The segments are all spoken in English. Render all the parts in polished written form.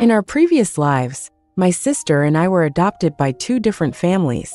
In our previous lives, my sister and I were adopted by two different families.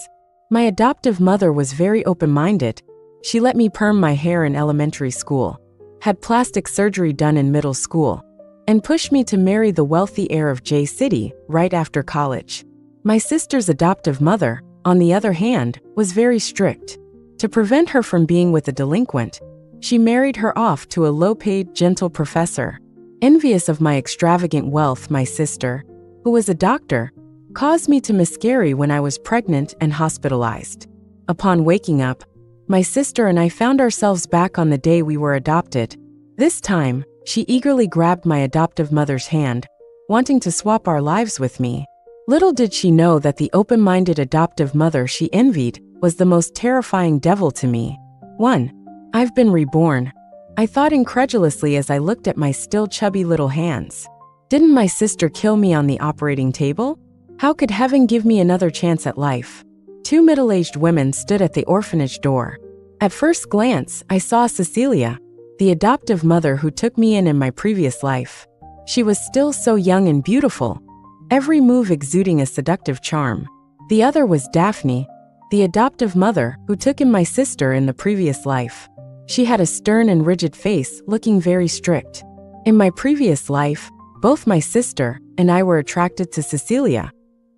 My adoptive mother was very open-minded. She let me perm my hair in elementary school, had plastic surgery done in middle school, and pushed me to marry the wealthy heir of J City right after college. My sister's adoptive mother, on the other hand, was very strict. To prevent her from being with a delinquent, she married her off to a low-paid, gentle professor. Envious of my extravagant wealth, my sister, who was a doctor, caused me to miscarry when I was pregnant and hospitalized. Upon waking up, my sister and I found ourselves back on the day we were adopted. This time, she eagerly grabbed my adoptive mother's hand, wanting to swap our lives with me. Little did she know that the open-minded adoptive mother she envied was the most terrifying devil to me. 1. I've been reborn, I thought incredulously as I looked at my still chubby little hands. Didn't my sister kill me on the operating table? How could heaven give me another chance at life? Two middle-aged women stood at the orphanage door. At first glance, I saw Cecilia, the adoptive mother who took me in my previous life. She was still so young and beautiful, every move exuding a seductive charm. The other was Daphne, the adoptive mother who took in my sister in the previous life. She had a stern and rigid face, looking very strict. In my previous life, both my sister and I were attracted to Cecilia,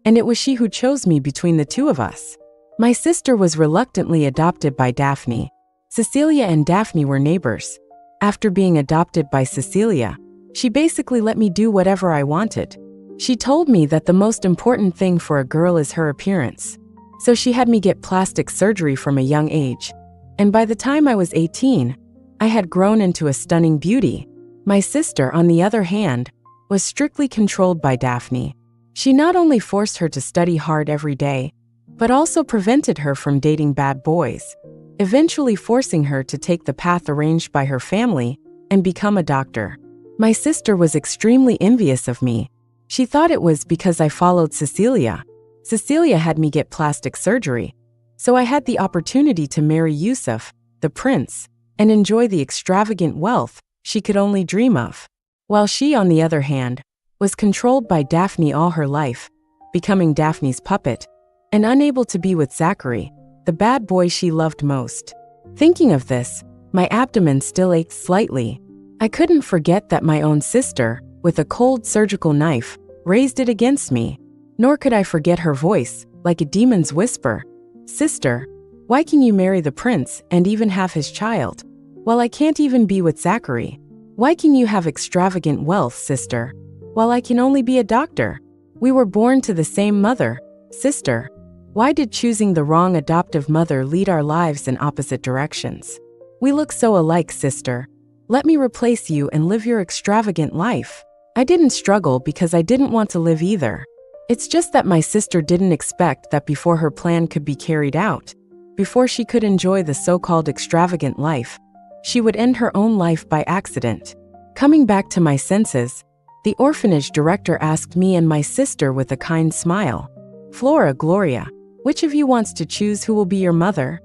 and it was she who chose me between the two of us. My sister was reluctantly adopted by Daphne. Cecilia and Daphne were neighbors. After being adopted by Cecilia, she basically let me do whatever I wanted. She told me that the most important thing for a girl is her appearance. So she had me get plastic surgery from a young age. And by the time I was 18, I had grown into a stunning beauty. My sister, on the other hand, was strictly controlled by Daphne. She not only forced her to study hard every day, but also prevented her from dating bad boys, eventually forcing her to take the path arranged by her family and become a doctor. My sister was extremely envious of me. She thought it was because I followed Cecilia. Cecilia had me get plastic surgery, so I had the opportunity to marry Yusuf, the prince, and enjoy the extravagant wealth she could only dream of. While she, on the other hand, was controlled by Daphne all her life, becoming Daphne's puppet, and unable to be with Zachary, the bad boy she loved most. Thinking of this, my abdomen still ached slightly. I couldn't forget that my own sister, with a cold surgical knife, raised it against me. Nor could I forget her voice, like a demon's whisper. Sister, why can you marry the prince and even have his child? While I can't even be with Zachary. Why can you have extravagant wealth, sister, while I can only be a doctor? We were born to the same mother, sister. Why did choosing the wrong adoptive mother lead our lives in opposite directions? We look so alike, sister. Let me replace you and live your extravagant life. I didn't struggle because I didn't want to live either. It's just that my sister didn't expect that before her plan could be carried out, before she could enjoy the so-called extravagant life, she would end her own life by accident. Coming back to my senses, the orphanage director asked me and my sister with a kind smile, "Flora, Gloria, which of you wants to choose who will be your mother?"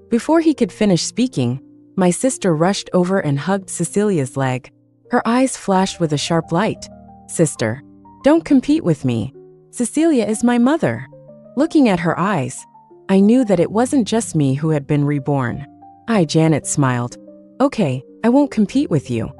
Before he could finish speaking, my sister rushed over and hugged Cecilia's leg. Her eyes flashed with a sharp light. "Sister, don't compete with me. Cecilia is my mother." Looking at her eyes, I knew that it wasn't just me who had been reborn. Janet smiled. "Okay, I won't compete with you."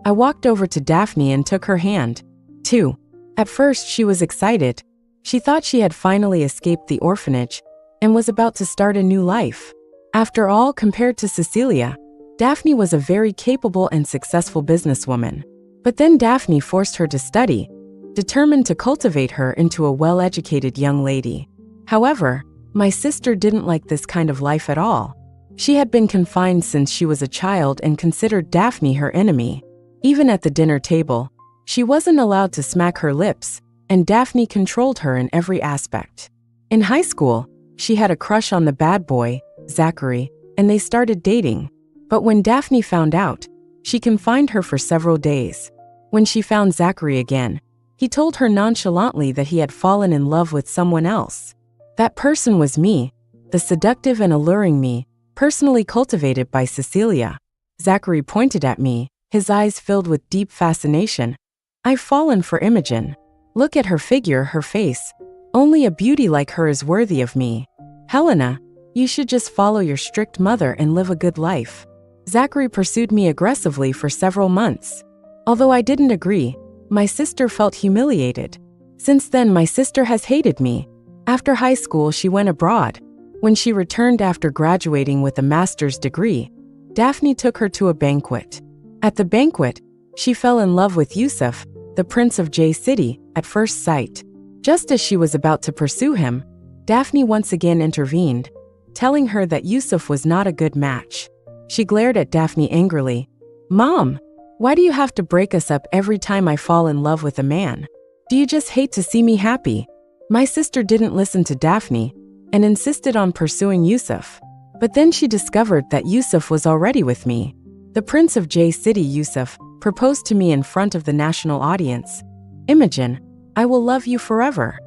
I walked over to Daphne and took her hand, too. At first, she was excited. She thought she had finally escaped the orphanage and was about to start a new life. After all, compared to Cecilia, Daphne was a very capable and successful businesswoman. But then Daphne forced her to study, determined to cultivate her into a well-educated young lady. However, my sister didn't like this kind of life at all. She had been confined since she was a child and considered Daphne her enemy. Even at the dinner table, she wasn't allowed to smack her lips, and Daphne controlled her in every aspect. In high school, she had a crush on the bad boy, Zachary, and they started dating. But when Daphne found out, she confined her for several days. When she found Zachary again, he told her nonchalantly that he had fallen in love with someone else. That person was me, the seductive and alluring me, personally cultivated by Cecilia. Zachary pointed at me, his eyes filled with deep fascination. "I've fallen for Imogen. Look at her figure, her face. Only a beauty like her is worthy of me. Helena, you should just follow your strict mother and live a good life. Zachary pursued me aggressively for several months. Although I didn't agree, my sister felt humiliated. Since then, my sister has hated me. After high school, she went abroad. When she returned after graduating with a master's degree, Daphne took her to a banquet. At the banquet, she fell in love with Yusuf, the prince of J City, at first sight. Just as she was about to pursue him, Daphne once again intervened, telling her that Yusuf was not a good match. She glared at Daphne angrily. "Mom, why do you have to break us up every time I fall in love with a man? Do you just hate to see me happy?" My sister didn't listen to Daphne and insisted on pursuing Yusuf. But then she discovered that Yusuf was already with me. The prince of J City, Yusuf, proposed to me in front of the national audience. "Imogen, I will love you forever."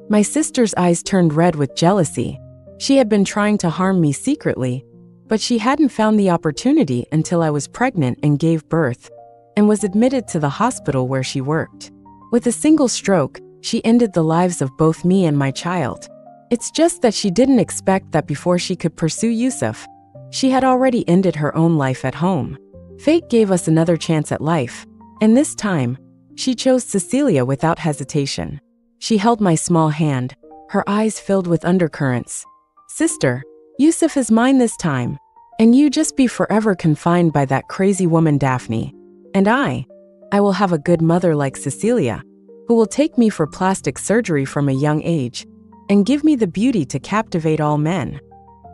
My sister's eyes turned red with jealousy. She had been trying to harm me secretly, but she hadn't found the opportunity until I was pregnant and gave birth, and was admitted to the hospital where she worked. With a single stroke, she ended the lives of both me and my child. It's just that she didn't expect that before she could pursue Yusuf, she had already ended her own life at home. Fate gave us another chance at life, and this time, she chose Cecilia without hesitation. She held my small hand, her eyes filled with undercurrents. "Sister, Yusuf is mine this time, and you just be forever confined by that crazy woman Daphne. And I will have a good mother like Cecilia, who will take me for plastic surgery from a young age, and give me the beauty to captivate all men."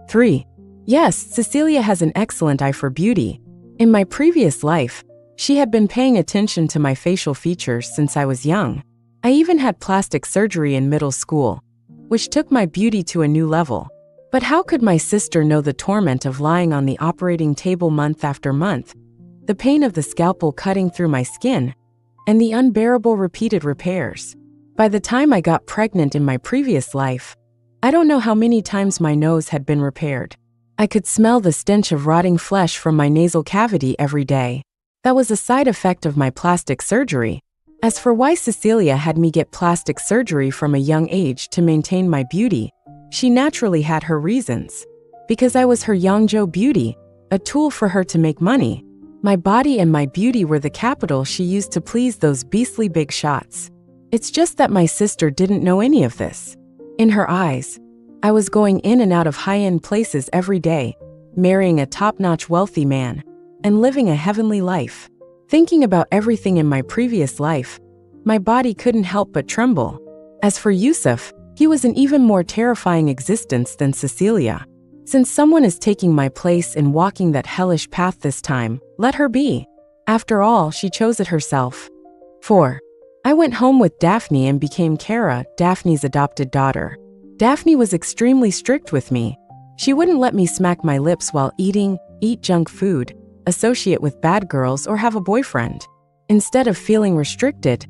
3. Yes, Cecilia has an excellent eye for beauty. In my previous life, she had been paying attention to my facial features since I was young. I even had plastic surgery in middle school, which took my beauty to a new level. But how could my sister know the torment of lying on the operating table month after month, the pain of the scalpel cutting through my skin, and the unbearable repeated repairs? By the time I got pregnant in my previous life, I don't know how many times my nose had been repaired. I could smell the stench of rotting flesh from my nasal cavity every day. That was a side effect of my plastic surgery. As for why Cecilia had me get plastic surgery from a young age to maintain my beauty, she naturally had her reasons. Because I was her Yangzhou beauty, a tool for her to make money. My body and my beauty were the capital she used to please those beastly big shots. It's just that my sister didn't know any of this. In her eyes, I was going in and out of high-end places every day, marrying a top-notch wealthy man, and living a heavenly life. Thinking about everything in my previous life, my body couldn't help but tremble. As for Yusuf, he was an even more terrifying existence than Cecilia. Since someone is taking my place and walking that hellish path this time, let her be. After all, she chose it herself. 4. I went home with Daphne and became Kara, Daphne's adopted daughter. Daphne was extremely strict with me. She wouldn't let me smack my lips while eat junk food, associate with bad girls, or have a boyfriend. Instead of feeling restricted,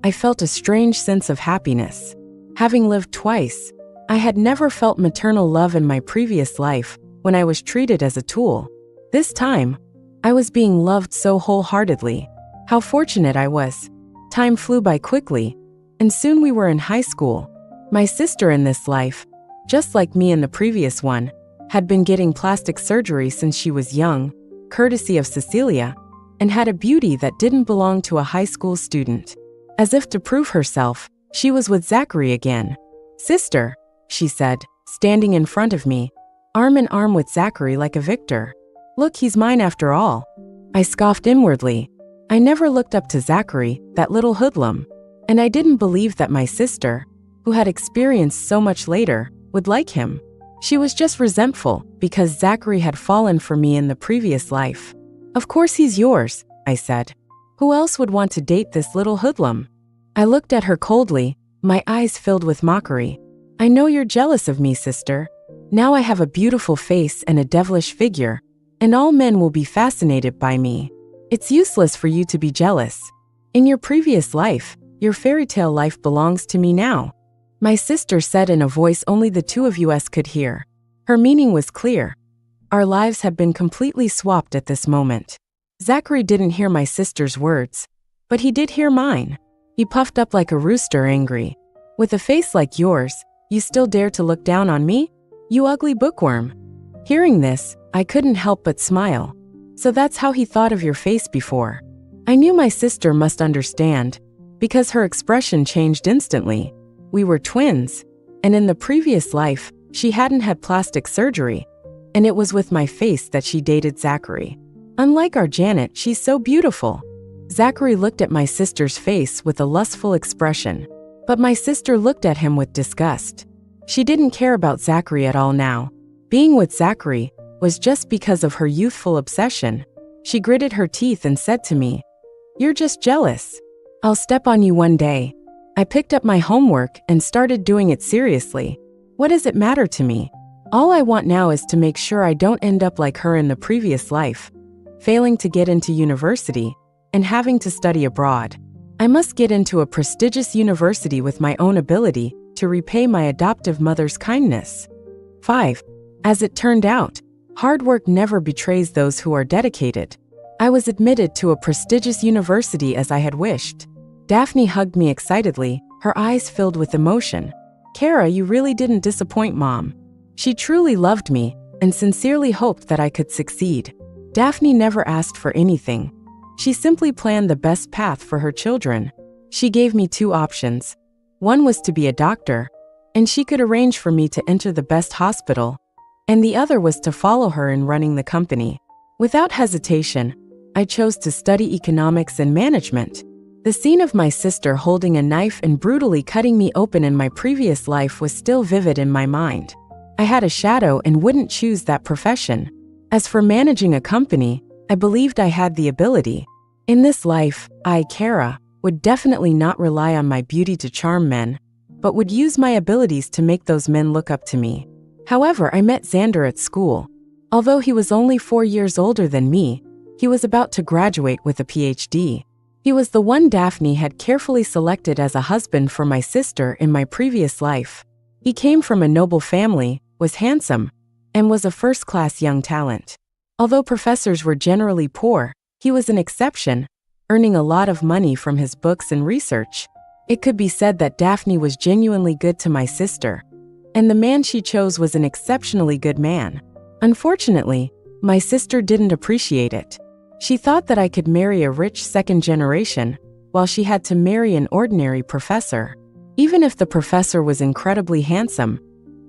I felt a strange sense of happiness. Having lived twice, I had never felt maternal love in my previous life when I was treated as a tool. This time, I was being loved so wholeheartedly. How fortunate I was. Time flew by quickly, and soon we were in high school. My sister in this life, just like me in the previous one, had been getting plastic surgery since she was young, courtesy of Cecilia, and had a beauty that didn't belong to a high school student. As if to prove herself, she was with Zachary again. "Sister," she said, standing in front of me, arm in arm with Zachary like a victor. "Look, he's mine after all." I scoffed inwardly. I never looked up to Zachary, that little hoodlum, and I didn't believe that my sister, who had experienced so much later, would like him. She was just resentful because Zachary had fallen for me in the previous life. "Of course he's yours," I said. "Who else would want to date this little hoodlum?" I looked at her coldly, my eyes filled with mockery. "I know you're jealous of me, sister. Now I have a beautiful face and a devilish figure, and all men will be fascinated by me. It's useless for you to be jealous. In your previous life, your fairy tale life belongs to me now," my sister said in a voice only the two of us could hear. Her meaning was clear. Our lives had been completely swapped at this moment. Zachary didn't hear my sister's words, but he did hear mine. He puffed up like a rooster, angry. With a face like yours, you still dare to look down on me? You ugly bookworm. Hearing this, I couldn't help but smile. So that's how he thought of your face before. I knew my sister must understand, because her expression changed instantly. We were twins, and in the previous life, she hadn't had plastic surgery, and it was with my face that she dated Zachary. Unlike our Janet, she's so beautiful. Zachary looked at my sister's face with a lustful expression, but my sister looked at him with disgust. She didn't care about Zachary at all now. Being with Zachary was just because of her youthful obsession. She gritted her teeth and said to me, "You're just jealous. I'll step on you one day." I picked up my homework and started doing it seriously. What does it matter to me? All I want now is to make sure I don't end up like her in the previous life, failing to get into university and having to study abroad. I must get into a prestigious university with my own ability to repay my adoptive mother's kindness. 5. As it turned out, hard work never betrays those who are dedicated. I was admitted to a prestigious university as I had wished. Daphne hugged me excitedly, her eyes filled with emotion. "Kara, you really didn't disappoint Mom." She truly loved me and sincerely hoped that I could succeed. Daphne never asked for anything. She simply planned the best path for her children. She gave me 2 options. One was to be a doctor, and she could arrange for me to enter the best hospital, and the other was to follow her in running the company. Without hesitation, I chose to study economics and management. The scene of my sister holding a knife and brutally cutting me open in my previous life was still vivid in my mind. I had a shadow and wouldn't choose that profession. As for managing a company, I believed I had the ability. In this life, I, Kara, would definitely not rely on my beauty to charm men, but would use my abilities to make those men look up to me. However, I met Xander at school. Although he was only 4 years older than me, he was about to graduate with a PhD. He was the one Daphne had carefully selected as a husband for my sister in my previous life. He came from a noble family, was handsome, and was a first-class young talent. Although professors were generally poor, he was an exception, earning a lot of money from his books and research. It could be said that Daphne was genuinely good to my sister, and the man she chose was an exceptionally good man. Unfortunately, my sister didn't appreciate it. She thought that I could marry a rich second generation, while she had to marry an ordinary professor. Even if the professor was incredibly handsome,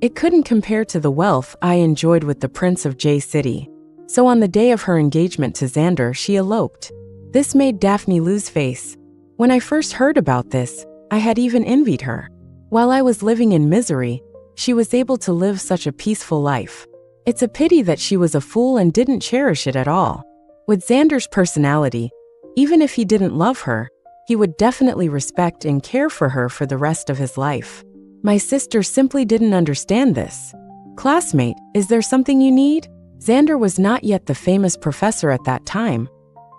it couldn't compare to the wealth I enjoyed with the Prince of J City. So on the day of her engagement to Xander, she eloped. This made Daphne lose face. When I first heard about this, I had even envied her. While I was living in misery, she was able to live such a peaceful life. It's a pity that she was a fool and didn't cherish it at all. With Xander's personality, even if he didn't love her, he would definitely respect and care for her for the rest of his life. My sister simply didn't understand this. "Classmate, is there something you need?" Xander was not yet the famous professor at that time,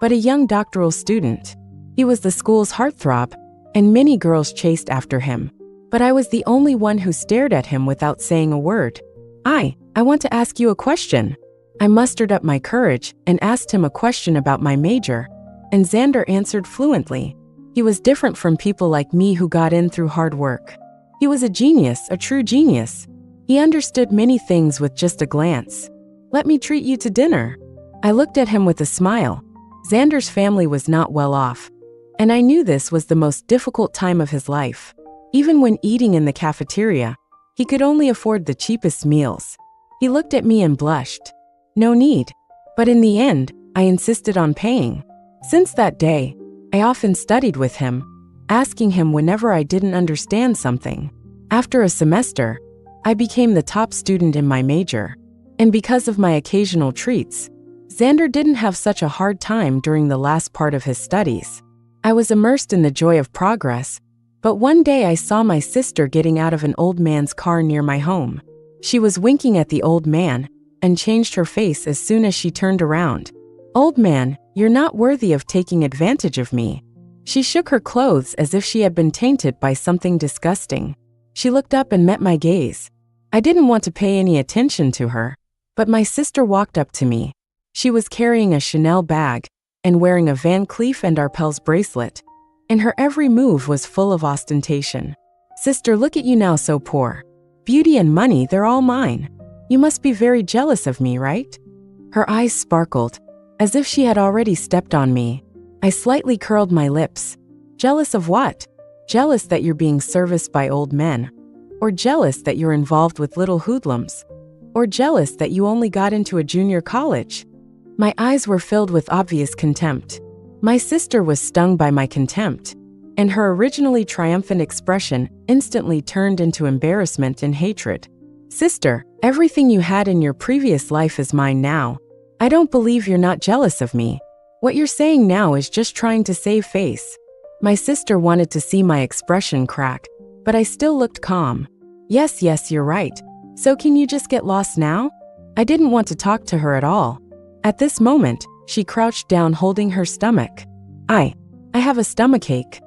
but a young doctoral student. He was the school's heartthrob, and many girls chased after him. But I was the only one who stared at him without saying a word. I want to ask you a question." I mustered up my courage and asked him a question about my major, and Xander answered fluently. He was different from people like me who got in through hard work. He was a genius, a true genius. He understood many things with just a glance. "Let me treat you to dinner." I looked at him with a smile. Xander's family was not well off, and I knew this was the most difficult time of his life. Even when eating in the cafeteria, he could only afford the cheapest meals. He looked at me and blushed. No need. But in the end, I insisted on paying. Since that day, I often studied with him, asking him whenever I didn't understand something. After a semester, I became the top student in my major. And because of my occasional treats, Xander didn't have such a hard time during the last part of his studies. I was immersed in the joy of progress, but one day I saw my sister getting out of an old man's car near my home. She was winking at the old man and changed her face as soon as she turned around. "Old man, you're not worthy of taking advantage of me." She shook her clothes as if she had been tainted by something disgusting. She looked up and met my gaze. I didn't want to pay any attention to her, but my sister walked up to me. She was carrying a Chanel bag and wearing a Van Cleef & Arpels bracelet, and her every move was full of ostentation. Sister, look at you now, so poor. Beauty and money, they're all mine. You must be very jealous of me, right? Her eyes sparkled, as if she had already stepped on me. I slightly curled my lips. Jealous of what? Jealous that you're being serviced by old men? Or jealous that you're involved with little hoodlums? Or jealous that you only got into a junior college? My eyes were filled with obvious contempt. My sister was stung by my contempt, and her originally triumphant expression instantly turned into embarrassment and hatred. Sister, everything you had in your previous life is mine now. I don't believe you're not jealous of me. What you're saying now is just trying to save face. My sister wanted to see my expression crack, but I still looked calm. Yes, you're right. So can you just get lost now? I didn't want to talk to her at all. At this moment, she crouched down holding her stomach. I have a stomachache.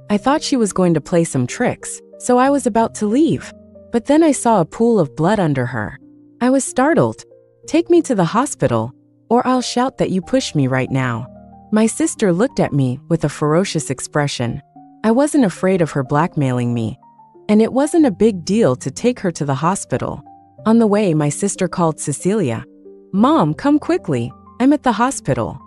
I thought she was going to play some tricks, so I was about to leave. But then I saw a pool of blood under her. I was startled. Take me to the hospital, or I'll shout that you pushed me right now. My sister looked at me with a ferocious expression. I wasn't afraid of her blackmailing me, and it wasn't a big deal to take her to the hospital. On the way, my sister called Cecilia. Mom, come quickly. I'm at the hospital.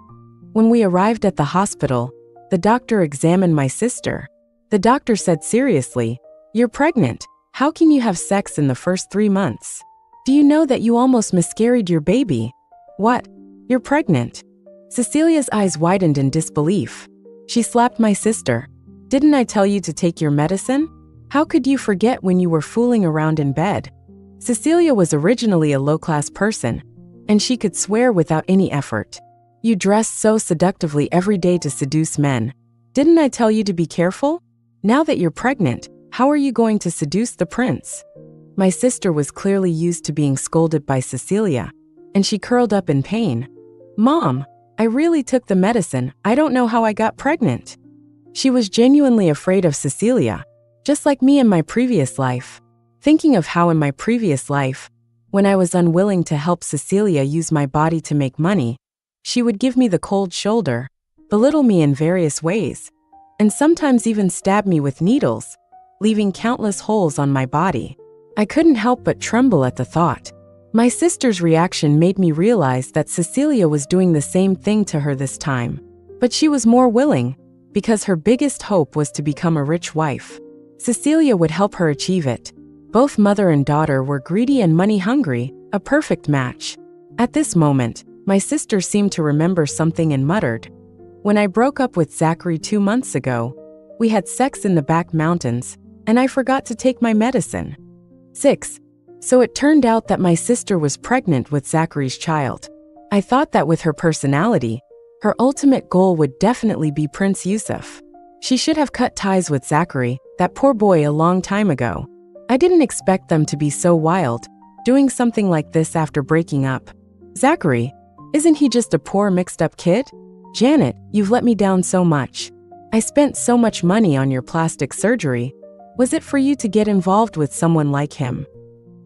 When we arrived at the hospital, the doctor examined my sister. The doctor said seriously, "You're pregnant. How can you have sex in the first 3 months? Do you know that you almost miscarried your baby?" What? You're pregnant? Cecilia's eyes widened in disbelief. She slapped my sister. Didn't I tell you to take your medicine? How could you forget when you were fooling around in bed? Cecilia was originally a low-class person, and she could swear without any effort. You dress so seductively every day to seduce men. Didn't I tell you to be careful? Now that you're pregnant, how are you going to seduce the prince? My sister was clearly used to being scolded by Cecilia, and she curled up in pain. Mom, I really took the medicine. I don't know how I got pregnant. She was genuinely afraid of Cecilia, just like me in my previous life. Thinking of how in my previous life, when I was unwilling to help Cecilia use my body to make money, she would give me the cold shoulder, belittle me in various ways, and sometimes even stab me with needles, leaving countless holes on my body. I couldn't help but tremble at the thought. My sister's reaction made me realize that Cecilia was doing the same thing to her this time. But she was more willing, because her biggest hope was to become a rich wife. Cecilia would help her achieve it. Both mother and daughter were greedy and money-hungry, a perfect match. At this moment, my sister seemed to remember something and muttered, "When I broke up with Zachary 2 months ago, we had sex in the back mountains, and I forgot to take my medicine." 6. So it turned out that my sister was pregnant with Zachary's child. I thought that with her personality, her ultimate goal would definitely be Prince Yusuf. She should have cut ties with Zachary, that poor boy, a long time ago. I didn't expect them to be so wild, doing something like this after breaking up. Zachary, isn't he just a poor mixed-up kid? Janet, you've let me down so much. I spent so much money on your plastic surgery. Was it for you to get involved with someone like him?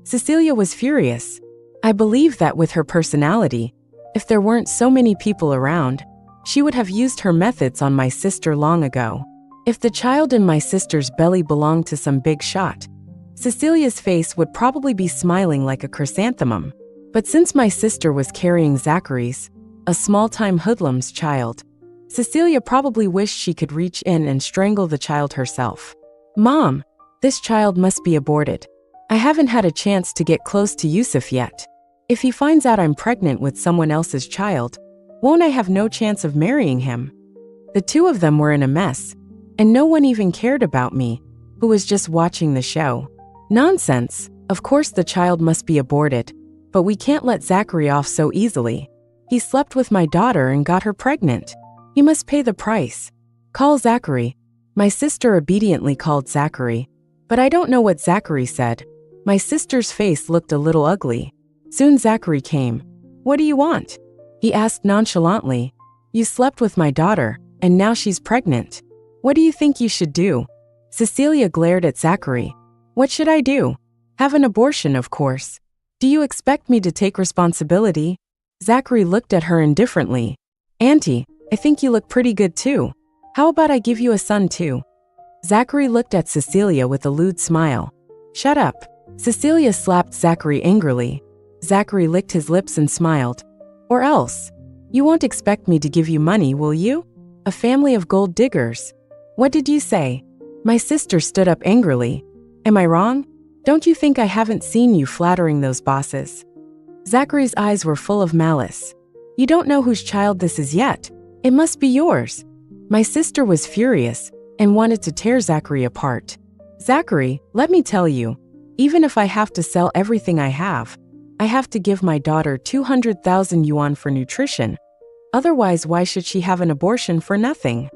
Cecilia was furious. I believe that with her personality, if there weren't so many people around, she would have used her methods on my sister long ago. If the child in my sister's belly belonged to some big shot, Cecilia's face would probably be smiling like a chrysanthemum. But since my sister was carrying Zachary's, a small-time hoodlum's child, Cecilia probably wished she could reach in and strangle the child herself. Mom, this child must be aborted. I haven't had a chance to get close to Yusuf yet. If he finds out I'm pregnant with someone else's child, won't I have no chance of marrying him? The two of them were in a mess, and no one even cared about me, who was just watching the show. Nonsense. Of course the child must be aborted, but we can't let Zachary off so easily. He slept with my daughter and got her pregnant. He must pay the price. Call Zachary. My sister obediently called Zachary, but I don't know what Zachary said. My sister's face looked a little ugly. Soon Zachary came. What do you want? He asked nonchalantly. You slept with my daughter, and now she's pregnant. What do you think you should do? Cecilia glared at Zachary. What should I do? Have an abortion, of course. Do you expect me to take responsibility? Zachary looked at her indifferently. Auntie, I think you look pretty good too. How about I give you a son too? Zachary looked at Cecilia with a lewd smile. Shut up. Cecilia slapped Zachary angrily. Zachary licked his lips and smiled. Or else. You won't expect me to give you money, will you? A family of gold diggers. What did you say? My sister stood up angrily. Am I wrong? Don't you think I haven't seen you flattering those bosses? Zachary's eyes were full of malice. You don't know whose child this is yet. It must be yours. My sister was furious and wanted to tear Zachary apart. Zachary, let me tell you, even if I have to sell everything I have to give my daughter 200,000 yuan for nutrition. Otherwise, why should she have an abortion for nothing?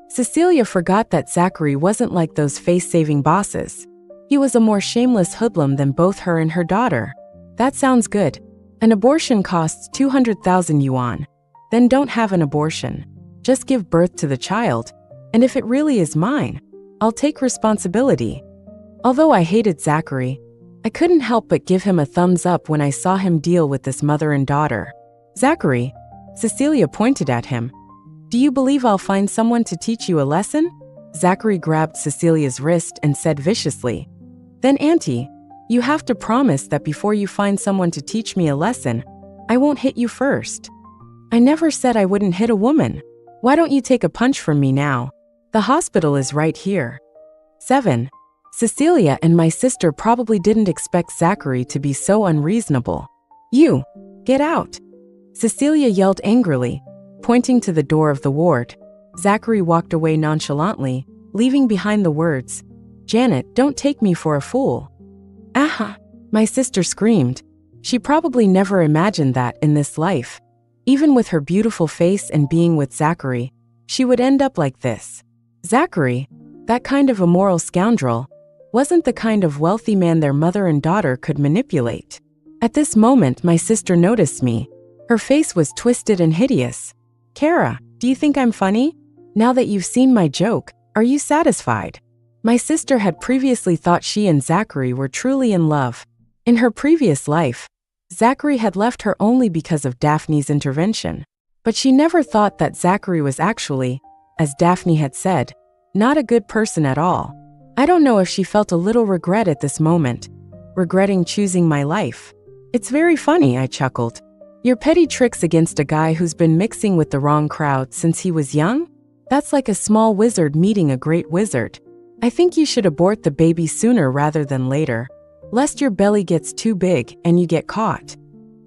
Cecilia forgot that Zachary wasn't like those face-saving bosses. He was a more shameless hoodlum than both her and her daughter. That sounds good. An abortion costs 200,000 yuan. Then don't have an abortion. Just give birth to the child. And if it really is mine, I'll take responsibility. Although I hated Zachary, I couldn't help but give him a thumbs up when I saw him deal with this mother and daughter. Zachary, Cecilia pointed at him. Do you believe I'll find someone to teach you a lesson? Zachary grabbed Cecilia's wrist and said viciously. Then Auntie, you have to promise that before you find someone to teach me a lesson, I won't hit you first. I never said I wouldn't hit a woman. Why don't you take a punch from me now? The hospital is right here. 7. Cecilia and my sister probably didn't expect Zachary to be so unreasonable. You, get out. Cecilia yelled angrily, pointing to the door of the ward. Zachary walked away nonchalantly, leaving behind the words, Janet, don't take me for a fool. Aha! My sister screamed. She probably never imagined that in this life, even with her beautiful face and being with Zachary, she would end up like this. Zachary, that kind of immoral scoundrel, wasn't the kind of wealthy man their mother and daughter could manipulate. At this moment, my sister noticed me. Her face was twisted and hideous. Kara, do you think I'm funny? Now that you've seen my joke, are you satisfied? My sister had previously thought she and Zachary were truly in love. In her previous life, Zachary had left her only because of Daphne's intervention. But she never thought that Zachary was actually, as Daphne had said, not a good person at all. I don't know if she felt a little regret at this moment, regretting choosing my life. It's very funny, I chuckled. Your petty tricks against a guy who's been mixing with the wrong crowd since he was young? That's like a small wizard meeting a great wizard. I think you should abort the baby sooner rather than later, lest your belly gets too big and you get caught.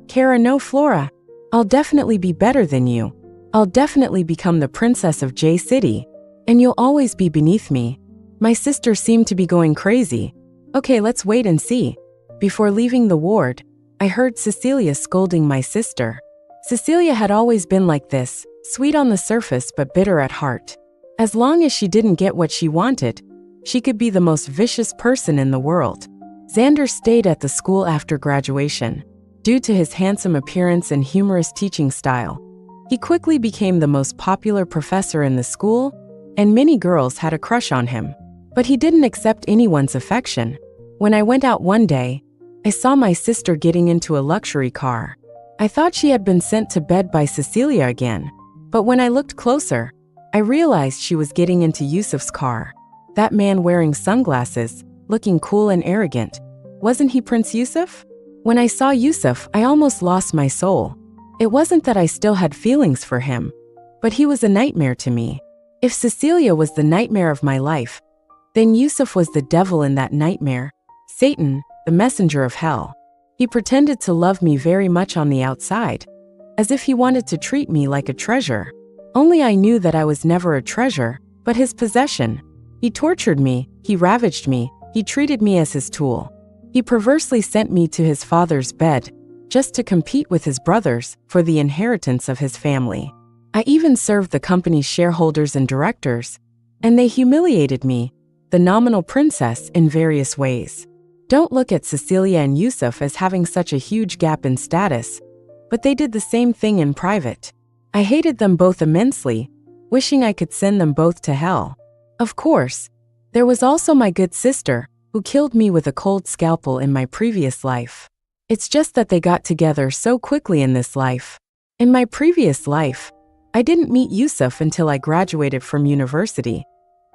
Kara, no Flora. I'll definitely be better than you. I'll definitely become the princess of J City, and you'll always be beneath me. My sister seemed to be going crazy. Okay, let's wait and see. Before leaving the ward, I heard Cecilia scolding my sister. Cecilia had always been like this, sweet on the surface but bitter at heart. As long as she didn't get what she wanted, she could be the most vicious person in the world. Xander stayed at the school after graduation. Due to his handsome appearance and humorous teaching style, he quickly became the most popular professor in the school, and many girls had a crush on him. But he didn't accept anyone's affection. When I went out one day, I saw my sister getting into a luxury car. I thought she had been sent to bed by Cecilia again. But when I looked closer, I realized she was getting into Yusuf's car. That man wearing sunglasses, looking cool and arrogant. Wasn't he Prince Yusuf? When I saw Yusuf, I almost lost my soul. It wasn't that I still had feelings for him, but he was a nightmare to me. If Cecilia was the nightmare of my life, then Yusuf was the devil in that nightmare, Satan, the messenger of hell. He pretended to love me very much on the outside, as if he wanted to treat me like a treasure. Only I knew that I was never a treasure, but his possession. He tortured me, he ravaged me, he treated me as his tool. He perversely sent me to his father's bed, just to compete with his brothers for the inheritance of his family. I even served the company's shareholders and directors, and they humiliated me, the nominal princess, in various ways. Don't look at Cecilia and Yusuf as having such a huge gap in status, but they did the same thing in private. I hated them both immensely, wishing I could send them both to hell. Of course, there was also my good sister, who killed me with a cold scalpel in my previous life. It's just that they got together so quickly in this life. In my previous life, I didn't meet Yusuf until I graduated from university,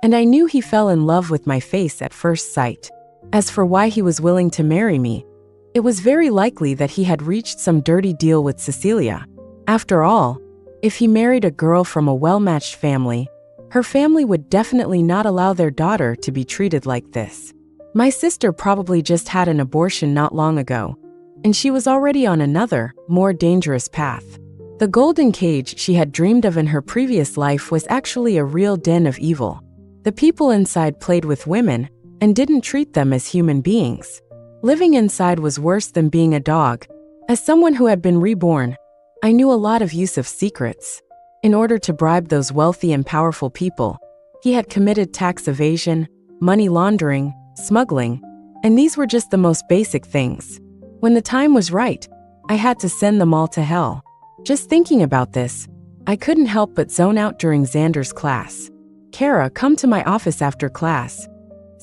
and I knew he fell in love with my face at first sight. As for why he was willing to marry me, it was very likely that he had reached some dirty deal with Cecilia. After all, if he married a girl from a well-matched family, her family would definitely not allow their daughter to be treated like this. My sister probably just had an abortion not long ago, and she was already on another, more dangerous path. The golden cage she had dreamed of in her previous life was actually a real den of evil. The people inside played with women and didn't treat them as human beings. Living inside was worse than being a dog. As someone who had been reborn, I knew a lot of Yusuf's secrets. In order to bribe those wealthy and powerful people, he had committed tax evasion, money laundering, smuggling, and these were just the most basic things. When the time was right, I had to send them all to hell. Just thinking about this, I couldn't help but zone out during Xander's class. Kara, come to my office after class.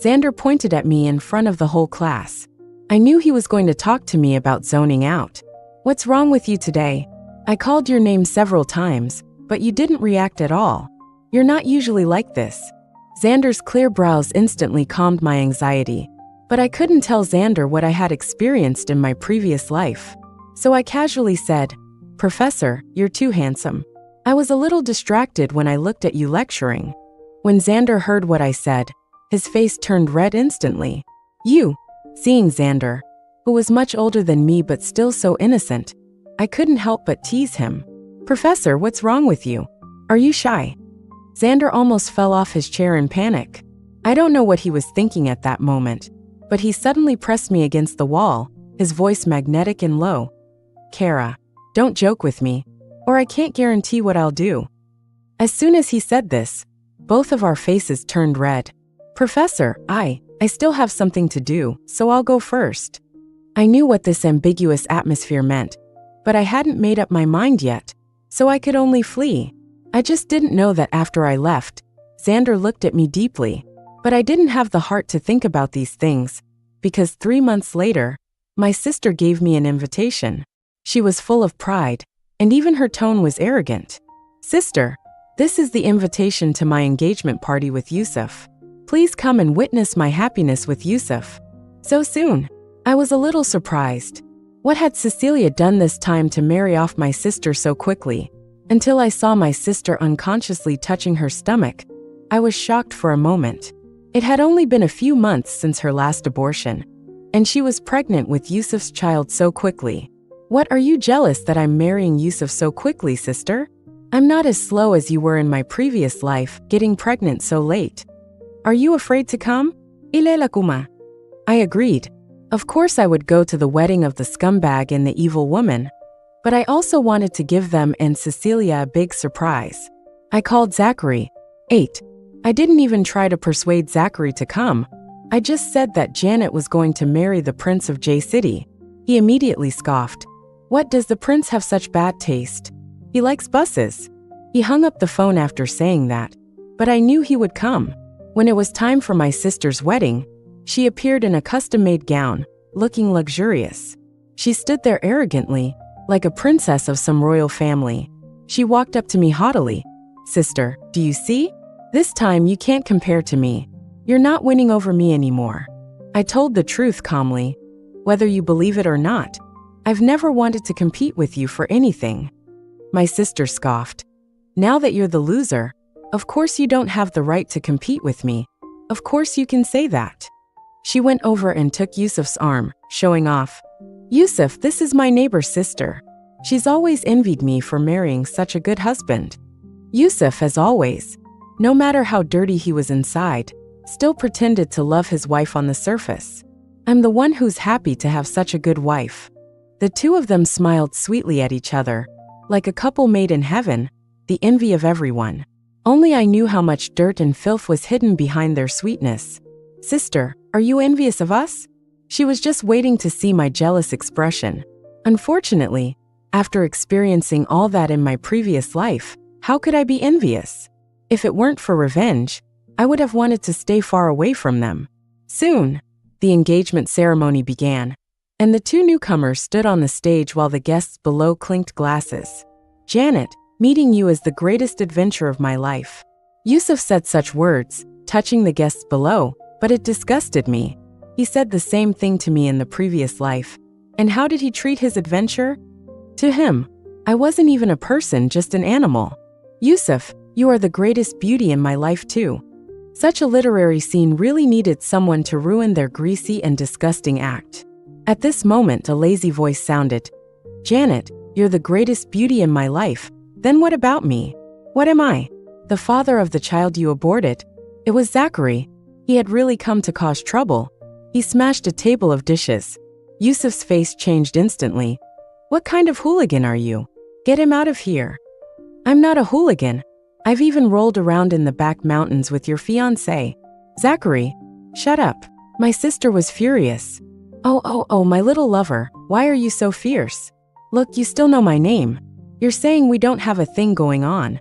Xander pointed at me in front of the whole class. I knew he was going to talk to me about zoning out. What's wrong with you today? I called your name several times, but you didn't react at all. You're not usually like this. Xander's clear brows instantly calmed my anxiety, but I couldn't tell Xander what I had experienced in my previous life. So I casually said, "Professor, you're too handsome. I was a little distracted when I looked at you lecturing." When Xander heard what I said, his face turned red instantly. "You?" Seeing Xander, who was much older than me but still so innocent, I couldn't help but tease him. "Professor, what's wrong with you? Are you shy?" Xander almost fell off his chair in panic. I don't know what he was thinking at that moment, but he suddenly pressed me against the wall, his voice magnetic and low. "Kara, don't joke with me, or I can't guarantee what I'll do." As soon as he said this, both of our faces turned red. "Professor, I still have something to do, so I'll go first." I knew what this ambiguous atmosphere meant, but I hadn't made up my mind yet, so I could only flee. I just didn't know that after I left, Xander looked at me deeply, but I didn't have the heart to think about these things, because 3 months later, my sister gave me an invitation. She was full of pride, and even her tone was arrogant. "Sister, this is the invitation to my engagement party with Yusuf. Please come and witness my happiness with Yusuf." So soon, I was a little surprised. What had Cecilia done this time to marry off my sister so quickly? Until I saw my sister unconsciously touching her stomach, I was shocked for a moment. It had only been a few months since her last abortion, and she was pregnant with Yusuf's child so quickly. "What, are you jealous that I'm marrying Yusuf so quickly, sister? I'm not as slow as you were in my previous life, getting pregnant so late. Are you afraid to come? Ilela kuma." I agreed. Of course I would go to the wedding of the scumbag and the evil woman, but I also wanted to give them and Cecilia a big surprise. I called Zachary. 8. I didn't even try to persuade Zachary to come. I just said that Janet was going to marry the Prince of J City. He immediately scoffed. "What, does the prince have such bad taste? He likes buses." He hung up the phone after saying that, but I knew he would come. When it was time for my sister's wedding, she appeared in a custom-made gown, looking luxurious. She stood there arrogantly, like a princess of some royal family. She walked up to me haughtily. "Sister, do you see? This time you can't compare to me. You're not winning over me anymore." I told the truth calmly. "Whether you believe it or not, I've never wanted to compete with you for anything." My sister scoffed. "Now that you're the loser, of course you don't have the right to compete with me. Of course you can say that." She went over and took Yusuf's arm, showing off. "Yusuf, this is my neighbor's sister. She's always envied me for marrying such a good husband." Yusuf, as always, no matter how dirty he was inside, still pretended to love his wife on the surface. "I'm the one who's happy to have such a good wife." The two of them smiled sweetly at each other, like a couple made in heaven, the envy of everyone. Only I knew how much dirt and filth was hidden behind their sweetness. "Sister, are you envious of us?" She was just waiting to see my jealous expression. Unfortunately, after experiencing all that in my previous life, how could I be envious? If it weren't for revenge, I would have wanted to stay far away from them. Soon, the engagement ceremony began, and the two newcomers stood on the stage while the guests below clinked glasses. "Janet, Meeting you is the greatest adventure of my life." Yusuf said such words, touching the guests below, but it disgusted me. He said the same thing to me in the previous life. And how did he treat his adventure? To him, I wasn't even a person, just an animal. Yusuf, you are the greatest beauty in my life too. Such a literary scene really needed someone to ruin their greasy and disgusting act. At this moment, a lazy voice sounded. "Janet, you're the greatest beauty in my life. Then what about me? What am I? The father of the child you aborted?" It was Zachary. He had really come to cause trouble. He smashed a table of dishes. Yusuf's face changed instantly. "What kind of hooligan are you? Get him out of here." "I'm not a hooligan. I've even rolled around in the back mountains with your fiancé." "Zachary, shut up." My sister was furious. Oh, my little lover, why are you so fierce? Look, you still know my name. You're saying we don't have a thing going on."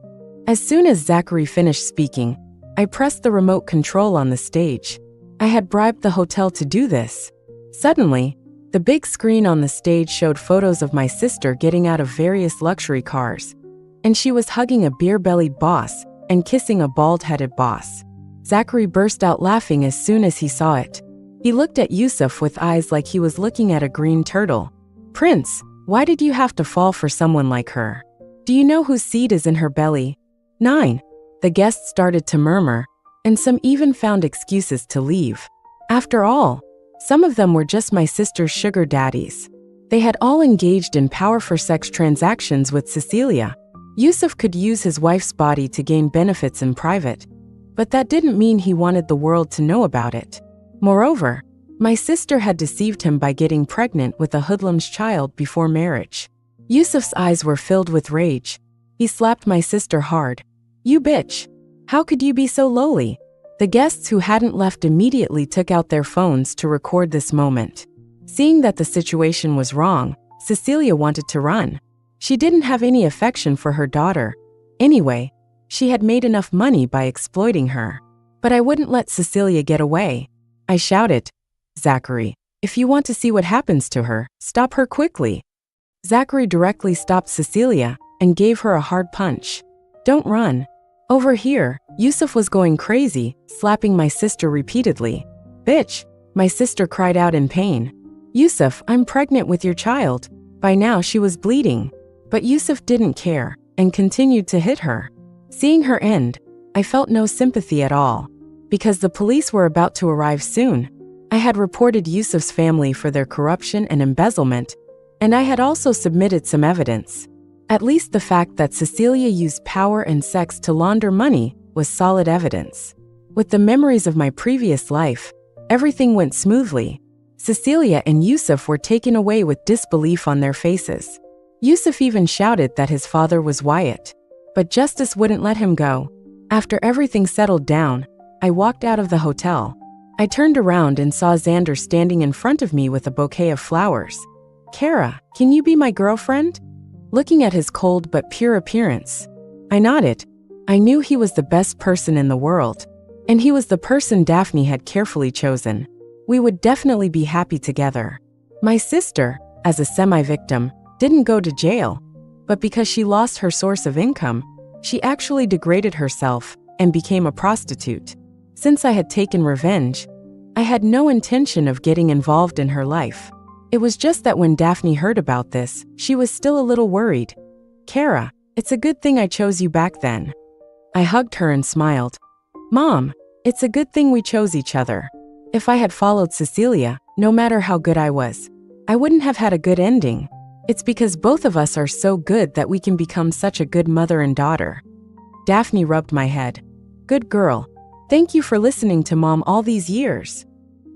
As soon as Zachary finished speaking, I pressed the remote control on the stage. I had bribed the hotel to do this. Suddenly, the big screen on the stage showed photos of my sister getting out of various luxury cars. And she was hugging a beer-bellied boss and kissing a bald-headed boss. Zachary burst out laughing as soon as he saw it. He looked at Yusuf with eyes like he was looking at a green turtle. "Prince, why did you have to fall for someone like her? Do you know whose seed is in her belly?" 9. The guests started to murmur, and some even found excuses to leave. After all, some of them were just my sister's sugar daddies. They had all engaged in power-for sex transactions with Cecilia. Yusuf could use his wife's body to gain benefits in private, but that didn't mean he wanted the world to know about it. Moreover, my sister had deceived him by getting pregnant with a hoodlum's child before marriage. Yusuf's eyes were filled with rage. He slapped my sister hard. "You bitch! How could you be so lowly?" The guests who hadn't left immediately took out their phones to record this moment. Seeing that the situation was wrong, Cecilia wanted to run. She didn't have any affection for her daughter. Anyway, she had made enough money by exploiting her. But I wouldn't let Cecilia get away. I shouted, "Zachary, if you want to see what happens to her, stop her quickly." Zachary directly stopped Cecilia and gave her a hard punch. "Don't run." Over here, Yusuf was going crazy, slapping my sister repeatedly. "Bitch," my sister cried out in pain. "Yusuf, I'm pregnant with your child." By now she was bleeding. But Yusuf didn't care and continued to hit her. Seeing her end, I felt no sympathy at all. Because the police were about to arrive soon, I had reported Yusuf's family for their corruption and embezzlement, and I had also submitted some evidence. At least the fact that Cecilia used power and sex to launder money was solid evidence. With the memories of my previous life, everything went smoothly. Cecilia and Yusuf were taken away with disbelief on their faces. Yusuf even shouted that his father was Wyatt, but justice wouldn't let him go. After everything settled down, I walked out of the hotel. I turned around and saw Xander standing in front of me with a bouquet of flowers. "Kara, can you be my girlfriend?" Looking at his cold but pure appearance, I nodded. I knew he was the best person in the world, and he was the person Daphne had carefully chosen. We would definitely be happy together. My sister, as a semi-victim, didn't go to jail, but because she lost her source of income, she actually degraded herself and became a prostitute. Since I had taken revenge, I had no intention of getting involved in her life. It was just that when Daphne heard about this, she was still a little worried. "Kara, it's a good thing I chose you back then." I hugged her and smiled. "Mom, it's a good thing we chose each other. If I had followed Cecilia, no matter how good I was, I wouldn't have had a good ending. It's because both of us are so good that we can become such a good mother and daughter." Daphne rubbed my head. "Good girl. Thank you for listening to Mom all these years."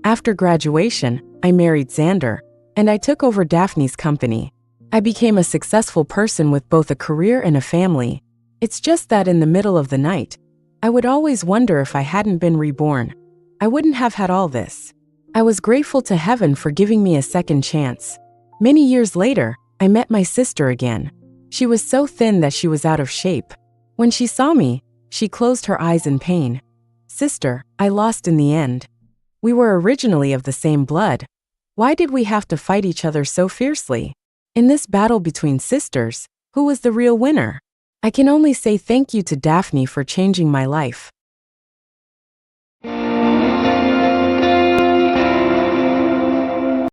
After graduation, I married Xander, and I took over Daphne's company. I became a successful person with both a career and a family. It's just that in the middle of the night, I would always wonder if I hadn't been reborn, I wouldn't have had all this. I was grateful to heaven for giving me a second chance. Many years later, I met my sister again. She was so thin that she was out of shape. When she saw me, she closed her eyes in pain. "Sister, I lost in the end. We were originally of the same blood. Why did we have to fight each other so fiercely? In this battle between sisters, who was the real winner?" I can only say thank you to Daphne for changing my life.